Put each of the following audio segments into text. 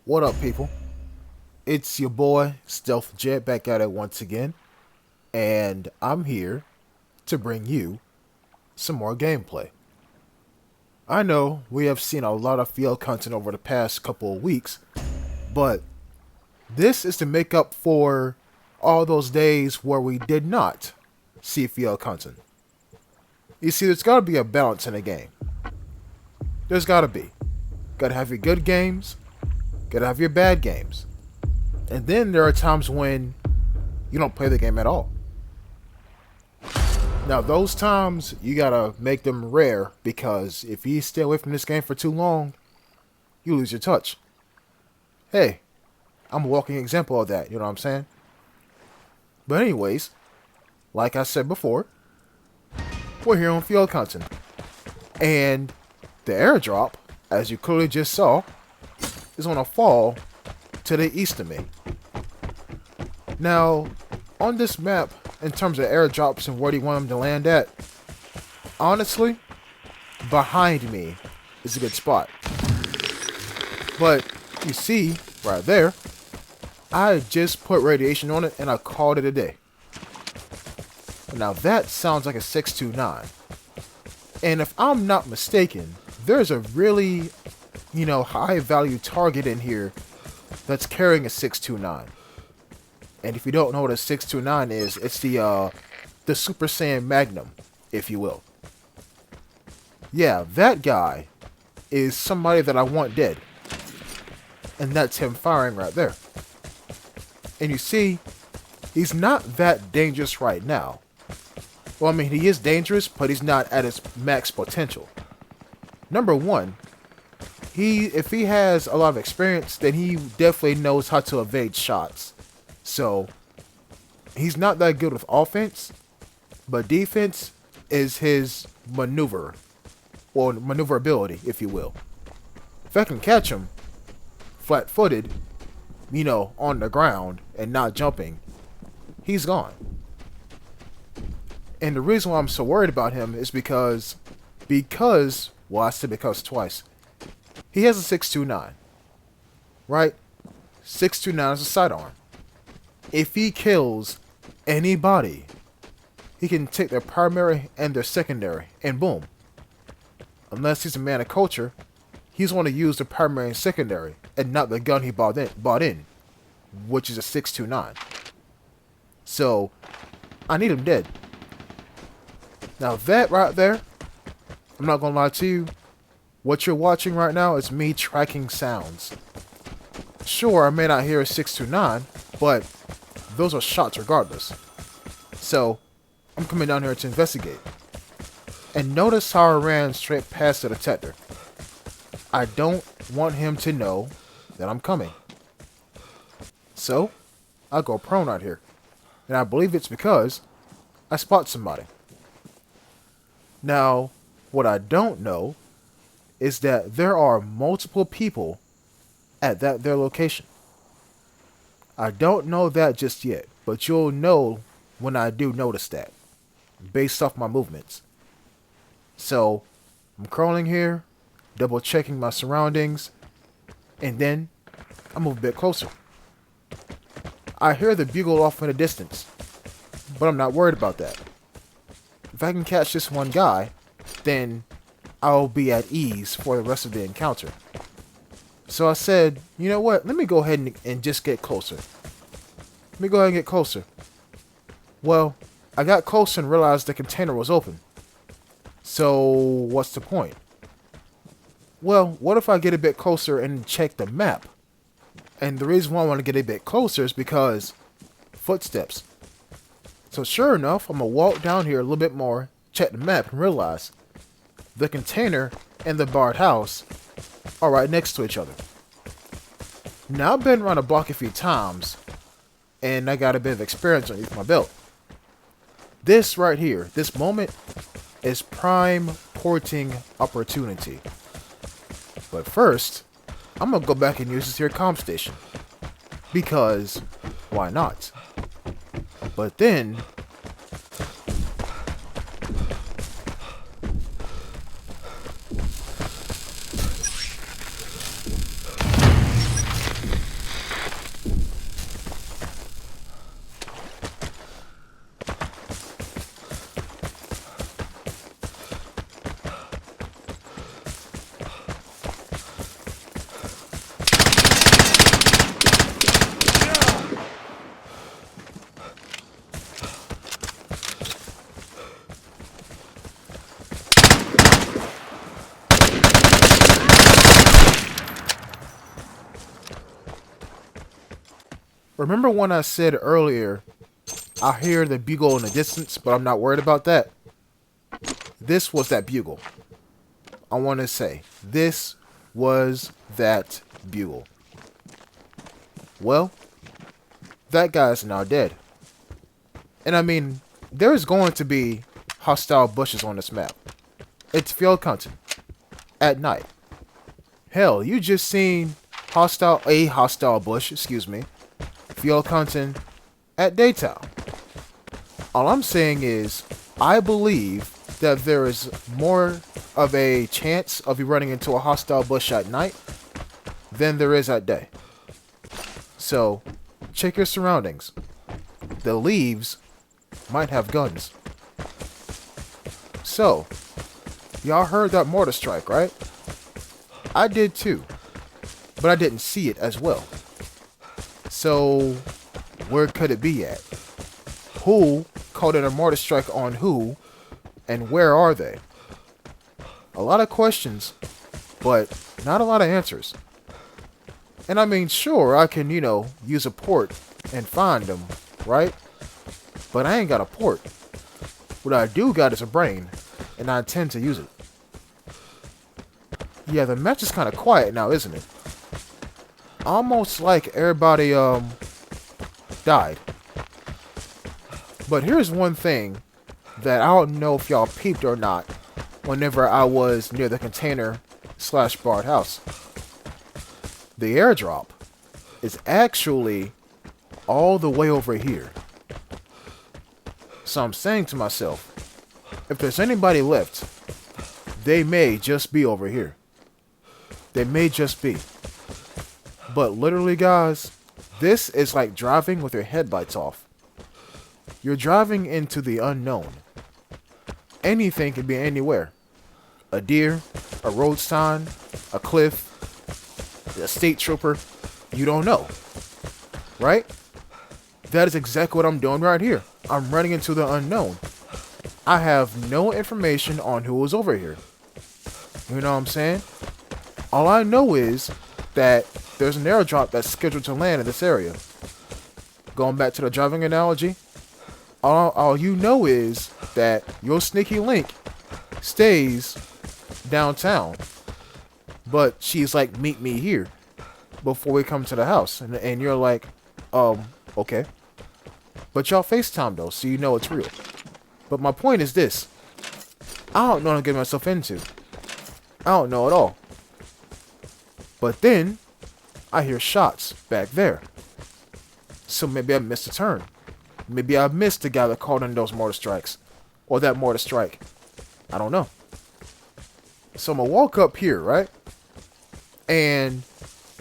What up, people? It's your boy Stealth Jet back at it once again, and I'm here to bring you some more gameplay. I know we have seen a lot of field content over the past couple of weeks, but this is to make up for all those days where we did not see field content. You see, there's gotta be a balance in a game. There's gotta be. Gotta have your good games, gotta have your bad games. And then there are times when you don't play the game at all. Now those times, you gotta make them rare, because if you stay away from this game for too long, you lose your touch. Hey, I'm a walking example of that, you know what I'm saying? But anyways, like I said before, we're here on field content. And the airdrop, as you clearly just saw, is on a fall to the east of me. Now, on this map, in terms of airdrops and where do you want them to land at, honestly, behind me is a good spot. But you see, right there, I just put radiation on it and I called it a day. Now that sounds like a 629. And if I'm not mistaken, there's a really, high value target in here that's carrying a 629. And if you don't know what a 629 is, it's the Super Saiyan Magnum, if you will. Yeah, that guy is somebody that I want dead. And that's him firing right there. And you see, he's not that dangerous right now. Well, I mean, he is dangerous, but he's not at his max potential. Number one, if he has a lot of experience, then he definitely knows how to evade shots. So, he's not that good with offense, but defense is his maneuver, or maneuverability, if you will. If I can catch him flat-footed, on the ground and not jumping, he's gone. And the reason why I'm so worried about him is because, well, I said because twice. He has a 629, right? 629 is a sidearm. If he kills anybody, he can take their primary and their secondary, and boom. Unless he's a man of culture, he's going to use the primary and secondary, and not the gun he bought in, which is a 629. So, I need him dead. Now that right there, I'm not going to lie to you, what you're watching right now is me tracking sounds. Sure, I may not hear a 629, but those are shots regardless. So, I'm coming down here to investigate. And notice how I ran straight past the detector. I don't want him to know that I'm coming. So, I go prone out here. And I believe it's because I spot somebody. Now, what I don't know is that there are multiple people at their location. I don't know that just yet, but you'll know when I do notice that, based off my movements. So, I'm crawling here, double checking my surroundings, and then I move a bit closer. I hear the bugle off in the distance, but I'm not worried about that. If I can catch this one guy, then I'll be at ease for the rest of the encounter. So I said, you know what, let me go ahead and just get closer. Let me go ahead and get closer. Well, I got closer and realized the container was open. So, what's the point? Well, what if I get a bit closer and check the map? And the reason why I want to get a bit closer is because footsteps. So sure enough, I'm going to walk down here a little bit more, check the map, and realize the container and the barred house are right next to each other. Now, I've been around the block a few times, and I got a bit of experience underneath my belt. This right here, this moment, is prime porting opportunity. But first, I'm going to go back and use this here comm station. Because, why not? But then, Remember when I said earlier, I hear the bugle in the distance, but I'm not worried about that? This was that bugle. I want to say, this was that bugle. Well, that guy's now dead. And I mean, there's going to be hostile bushes on this map. It's field hunting. At night. Hell, you just seen a hostile bush, field hunting at daytime. All I'm saying is, I believe that there is more of a chance of you running into a hostile bush at night than there is at day. So, check your surroundings. The leaves might have guns. So, y'all heard that mortar strike, right? I did too, but I didn't see it as well. So, where could it be at? Who called it a mortar strike on who, and where are they? A lot of questions, but not a lot of answers. And I mean, sure, I can, use a port and find them, right? But I ain't got a port. What I do got is a brain, and I intend to use it. Yeah, the match is kind of quiet now, isn't it? Almost like everybody, died. But here's one thing that I don't know if y'all peeped or not whenever I was near the container/barred house. The airdrop is actually all the way over here. So I'm saying to myself, if there's anybody left, they may just be over here. They may just be. But literally, guys, this is like driving with your headlights off. You're driving into the unknown. Anything can be anywhere. A deer, a road sign, a cliff, a state trooper. You don't know. Right? That is exactly what I'm doing right here. I'm running into the unknown. I have no information on who is over here. You know what I'm saying? All I know is that there's an airdrop that's scheduled to land in this area. Going back to the driving analogy, all you know is that your sneaky link stays downtown. But she's like, meet me here before we come to the house. And you're like, okay. But y'all FaceTime though, so you know it's real. But my point is this. I don't know what I'm getting myself into. I don't know at all. But then, I hear shots back there. So maybe I missed a turn. Maybe I missed the guy that called in those mortar strikes. Or that mortar strike. I don't know. So I'm going to walk up here, right? And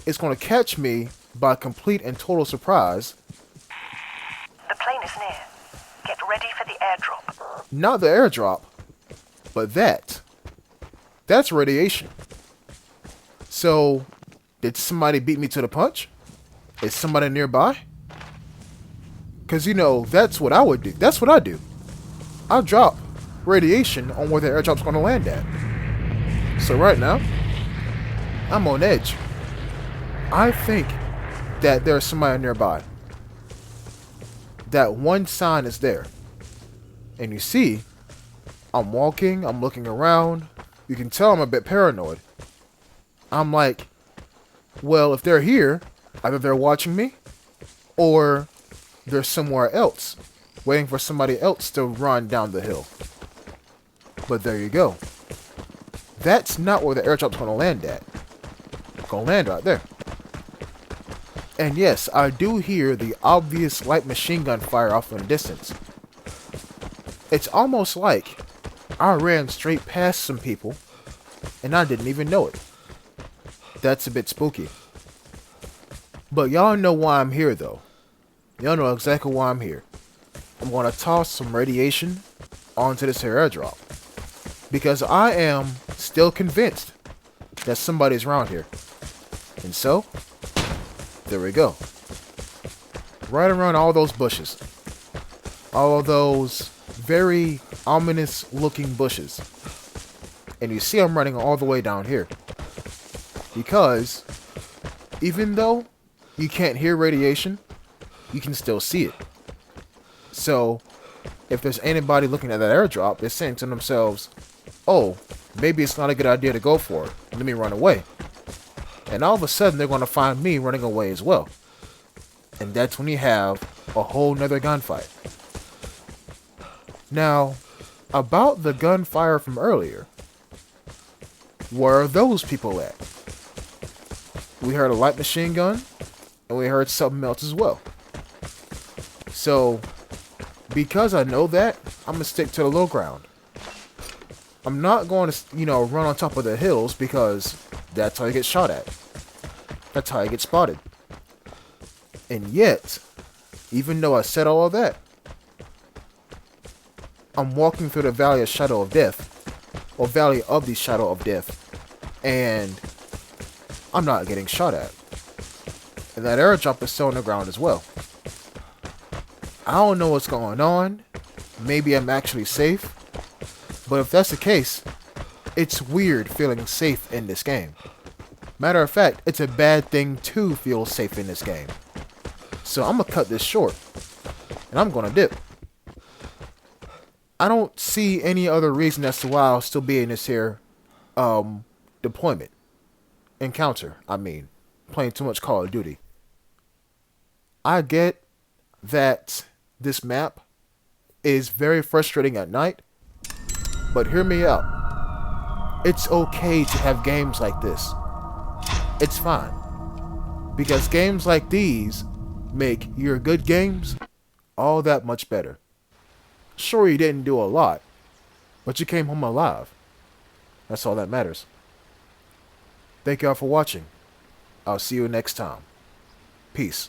it's going to catch me by complete and total surprise. The plane is near. Get ready for the airdrop. Not the airdrop, but that. That's radiation. So, did somebody beat me to the punch? Is somebody nearby? Because, that's what I would do. That's what I do. I'll drop radiation on where the airdrop's going to land at. So right now, I'm on edge. I think that there's somebody nearby. That one sign is there. And you see, I'm walking, I'm looking around. You can tell I'm a bit paranoid. I'm like, well, if they're here, either they're watching me, or they're somewhere else, waiting for somebody else to run down the hill. But there you go. That's not where the airdrop's going to land at. It's going to land right there. And yes, I do hear the obvious light machine gun fire off in the distance. It's almost like I ran straight past some people, and I didn't even know it. That's a bit spooky. But y'all know why I'm here, though. Y'all know exactly why I'm here. I'm going to toss some radiation onto this here airdrop. Because I am still convinced that somebody's around here. And so, there we go. Right around all those bushes. All of those very ominous looking bushes. And you see I'm running all the way down here. Because even though you can't hear radiation, you can still see it. So, if there's anybody looking at that airdrop, they're saying to themselves, oh, maybe it's not a good idea to go for it. Let me run away. And all of a sudden, they're going to find me running away as well. And that's when you have a whole nother gunfight. Now, about the gunfire from earlier, where are those people at? We heard a light machine gun, and we heard something else as well. So, because I know that, I'm going to stick to the low ground. I'm not going to, run on top of the hills because that's how you get shot at. That's how you get spotted. And yet, even though I said all of that, I'm walking through the Valley of Shadow of Death, or Valley of the Shadow of Death, and I'm not getting shot at. And that airdrop is still on the ground as well. I don't know what's going on. Maybe I'm actually safe. But if that's the case, it's weird feeling safe in this game. Matter of fact, it's a bad thing to feel safe in this game. So I'm going to cut this short. And I'm going to dip. I don't see any other reason as to why I'll still be in this here deployment. Encounter, playing too much Call of Duty. I get that this map is very frustrating at night, but hear me out. It's okay to have games like this. It's fine. Because games like these make your good games all that much better. Sure, you didn't do a lot, but you came home alive. That's all that matters. Thank y'all for watching. I'll see you next time. Peace.